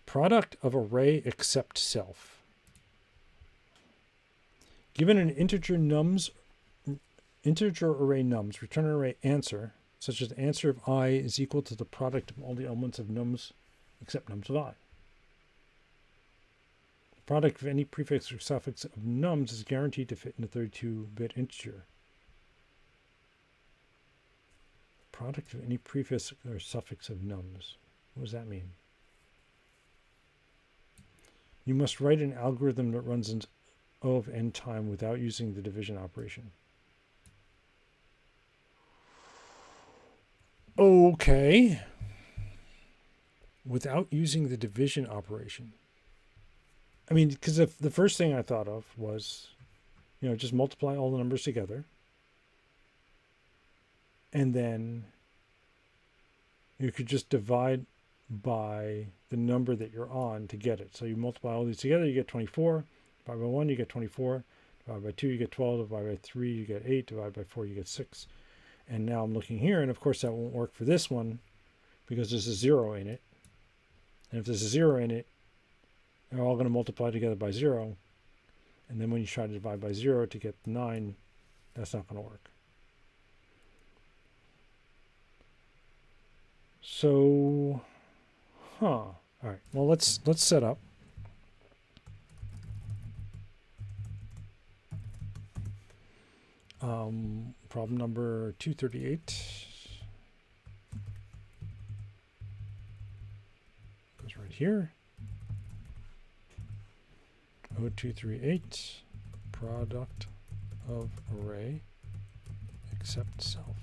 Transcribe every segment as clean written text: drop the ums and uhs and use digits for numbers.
Product of array except self. Given an integer array nums, return an array answer, such as the answer of I is equal to the product of all the elements of nums except nums of I. The product of any prefix or suffix of nums is guaranteed to fit in a 32-bit integer. Product of any prefix or suffix of nums. What does that mean? You must write an algorithm that runs in O of n time without using the division operation. Okay. Without using the division operation. I mean, because the first thing I thought of was, just multiply all the numbers together. And then you could just divide by the number that you're on to get it. So you multiply all these together, you get 24. Divide by 1, you get 24. Divide by 2, you get 12. Divide by 3, you get 8. Divide by 4, you get 6. And now I'm looking here, and of course that won't work for this one because there's a 0 in it. And if there's a 0 in it, they're all going to multiply together by 0. And then when you try to divide by 0 to get 9, that's not going to work. So, all right. Well, let's set up. Problem number 238 goes right here. 0238 product of array except self.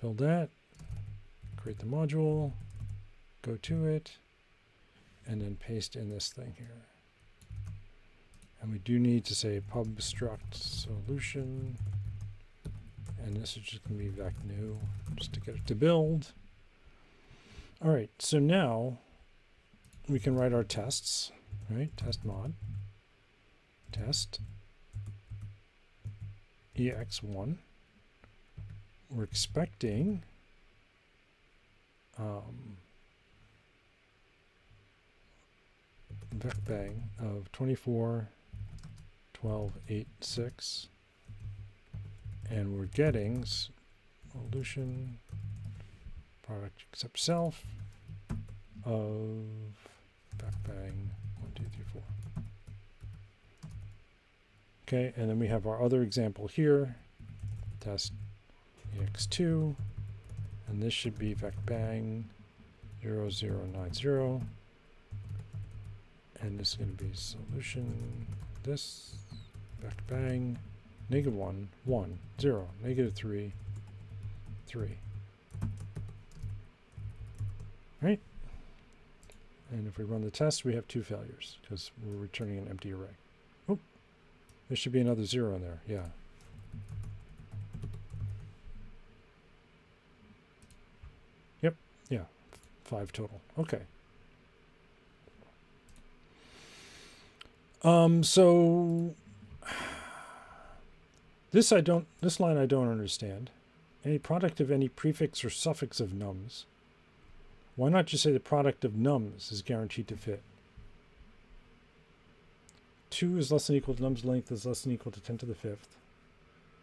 Build that, create the module, go to it, and then paste in this thing here. And we do need to say pub struct solution, and this is just going to be vec new just to get it to build. All right, so now we can write our tests, right? Test mod, test ex1. We're expecting vec bang of 24, 12, 8, 6, and we're getting solution product except self of vec bang 1, 2, 3, 4. Okay, and then we have our other example here, test ex2, and this should be vec bang 0, 0, 9, 0. And this is going to be solution, this, vec bang, -1, 1, 0, -3, 3. Right? And if we run the test, we have 2 failures because we're returning an empty array. Oh, there should be another 0 in there. Yeah. Yep. Yeah. 5 total. Okay. So this line I don't understand. Any product of any prefix or suffix of nums. Why not just say the product of nums is guaranteed to fit? 2 is less than equal to nums length is less than equal to 10 to the 5th.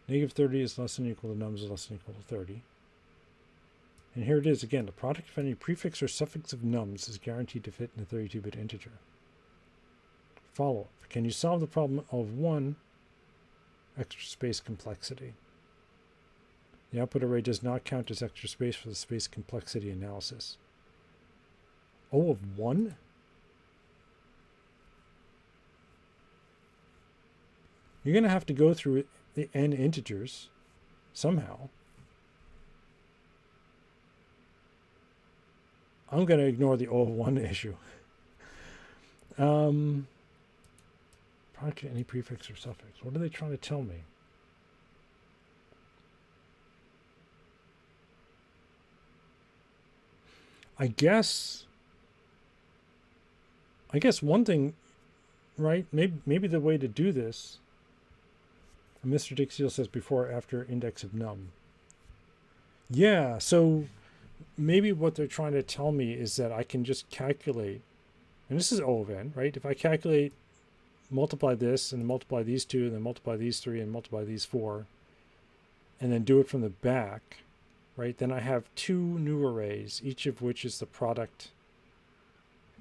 -30 is less than equal to nums is less than equal to 30. And here it is again. The product of any prefix or suffix of nums is guaranteed to fit in a 32-bit integer. Follow-up. Can you solve the problem of 1 extra space complexity? The output array does not count as extra space for the space complexity analysis. O of 1? You're going to have to go through the n integers somehow. I'm going to ignore the O of 1 issue. Product of any prefix or suffix. What are they trying to tell me? I guess one thing, right? Maybe the way to do this, Mr. Dixie says before or after index of num. Yeah, so maybe what they're trying to tell me is that I can just calculate, and this is O of n, right? If I calculate, multiply this and multiply these two and then multiply these three and multiply these four and then do it from the back, right? Then I have two new arrays, each of which is the product.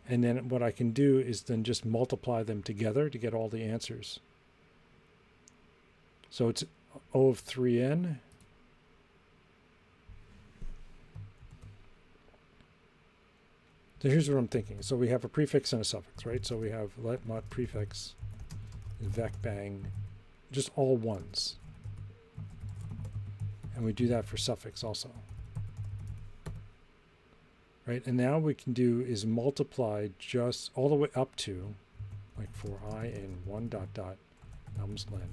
And then what I can do is then just multiply them together to get all the answers. So it's O of 3n. So here's what I'm thinking. So we have a prefix and a suffix, right? So we have let mot prefix, vec bang, just all ones. And we do that for suffix also. Right, and now what we can do is multiply just all the way up to, like for I in 1 dot dot nums len.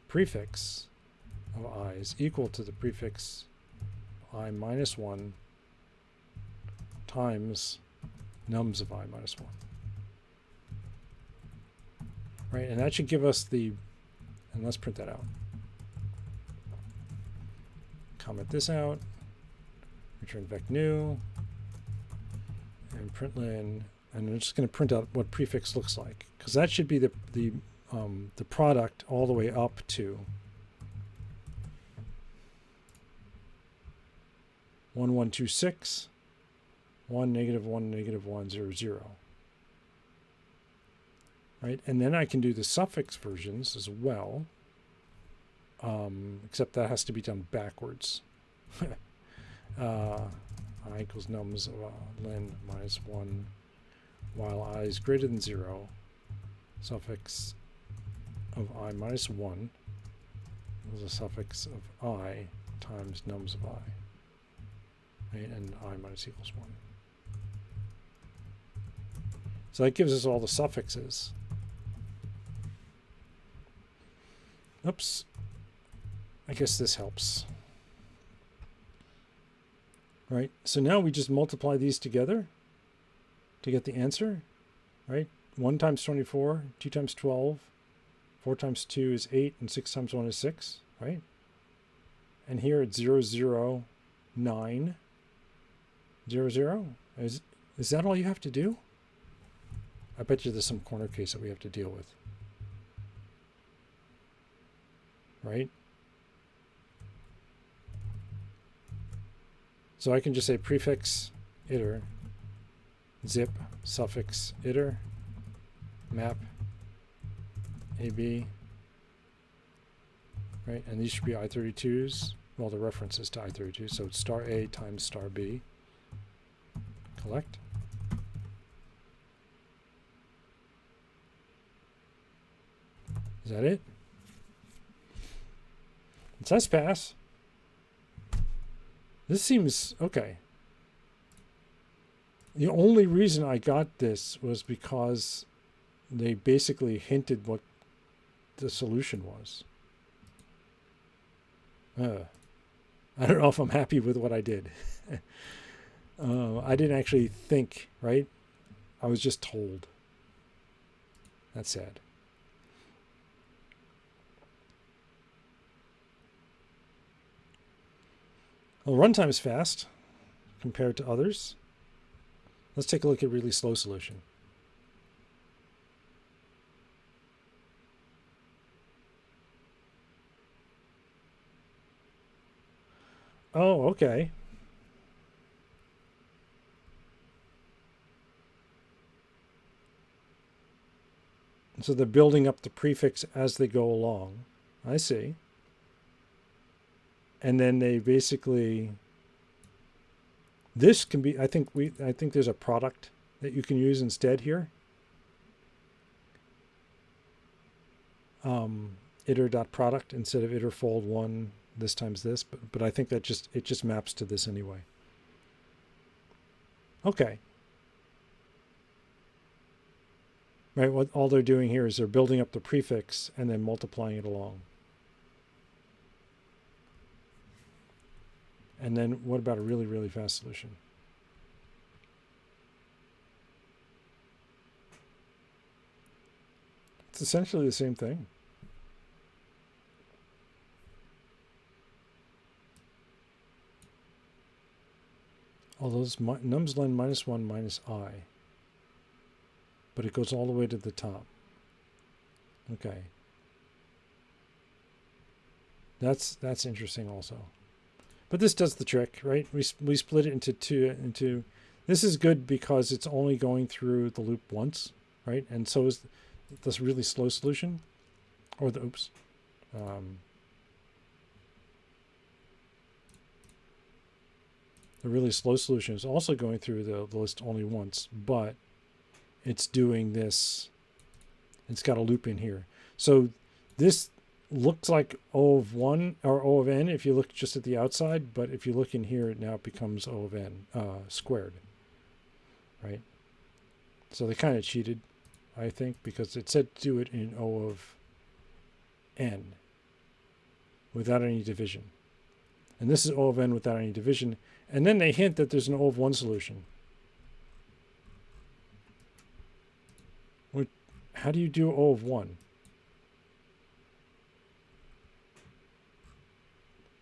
Prefix of I is equal to the prefix I minus 1 times nums of I minus 1. Right, and that should give us the, and let's print that out. Comment this out. Return vec new and println, and I'm just going to print out what prefix looks like, because that should be the product all the way up to 1126 1 negative 1 negative 1 0 0. Right, and then I can do the suffix versions as well, except that has to be done backwards. I equals nums of len minus 1 while I is greater than 0. Suffix of I minus 1 is a suffix of I times nums of I. Right? And I minus equals 1. So that gives us all the suffixes. Oops. I guess this helps. Right, so now we just multiply these together to get the answer, right? 1 times 24, 2 times 12, 4 times 2 is 8, and 6 times 1 is 6, right? And here it's 0, 0, 9, 0, 0. Is that all you have to do? I bet you there's some corner case that we have to deal with. Right? So I can just say prefix iter, zip, suffix iter, map, AB, right? And these should be I32s. Well, the references to I32. So it's star A times star B. Collect. Is that it? It says pass. This seems okay. The only reason I got this was because they basically hinted what the solution was. I don't know if I'm happy with what I did. I didn't actually think, right? I was just told. That's sad. Well, runtime is fast compared to others. Let's take a look at really slow solution. Oh, okay. So they're building up the prefix as they go along. I see. And then they basically, this can be, I think there's a product that you can use instead here. Iter.product instead of iterfold 1 this times this, but I think that it just maps to this anyway. Okay. Right, what all they're doing here is they're building up the prefix and then multiplying it along. And then what about a really, really fast solution? It's essentially the same thing. all those nums len minus 1 minus I. But it goes all the way to the top. Okay. That's interesting also. But this does the trick, right? We split it into this is good because it's only going through the loop once, right? And so is this really slow solution, or the oops. The really slow solution is also going through the list only once, but it's doing this. It's got a loop in here. So this looks like O of 1 or O of n if you look just at the outside, but if you look in here, it now becomes O of n squared, right? So they kind of cheated, I think, because it said do it in O of n without any division. And this is O of n without any division. And then they hint that there's an O of 1 solution. How do you do O of 1?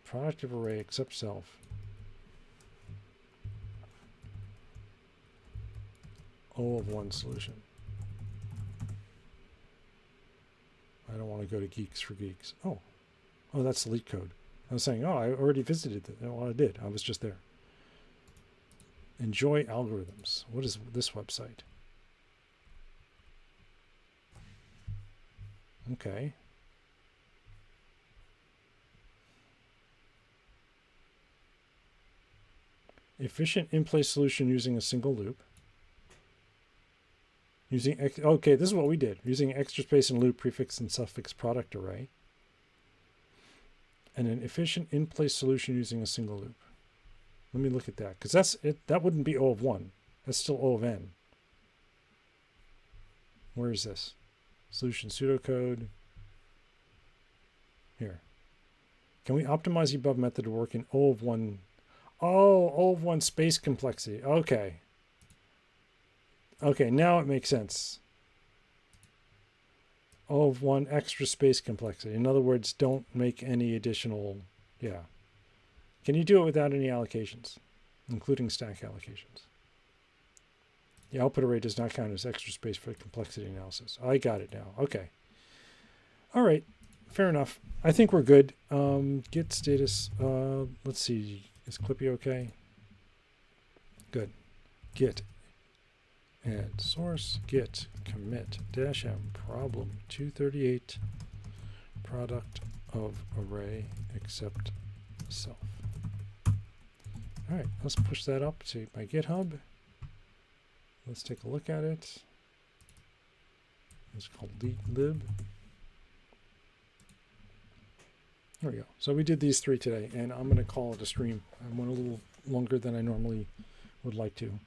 Product of array except self. O of 1 solution. I don't want to go to Geeks for Geeks. Oh, that's the Leetcode. I was saying, I already visited it. Well, I did. I was just there. Enjoy algorithms. What is this website? Okay. Efficient in-place solution using a single loop. Okay, this is what we did. Using extra space and loop prefix and suffix product array. And an efficient in-place solution using a single loop. Let me look at that, because that's it. That wouldn't be O of 1. That's still O of n. Where is this? Solution pseudocode. Here. Can we optimize the above method to work in O of 1? Oh, O of 1 space complexity. Okay. Okay, now it makes sense. O of 1 extra space complexity. In other words, don't make any additional, yeah. Can you do it without any allocations, including stack allocations? The output array does not count as extra space for complexity analysis. I got it now. Okay. All right. Fair enough. I think we're good. Git status. Let's see. Is Clippy okay? Good. Git add source. Git commit -m problem 238 product of array except self. All right. Let's push that up to my GitHub. Let's take a look at it. It's called lib. There we go. So we did these 3 today, and I'm going to call it a stream. I went a little longer than I normally would like to.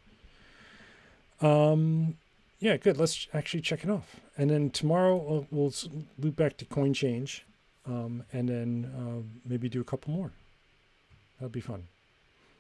Yeah, good. Let's actually check it off. And then tomorrow we'll loop back to coin change, and then maybe do a couple more. That'll be fun.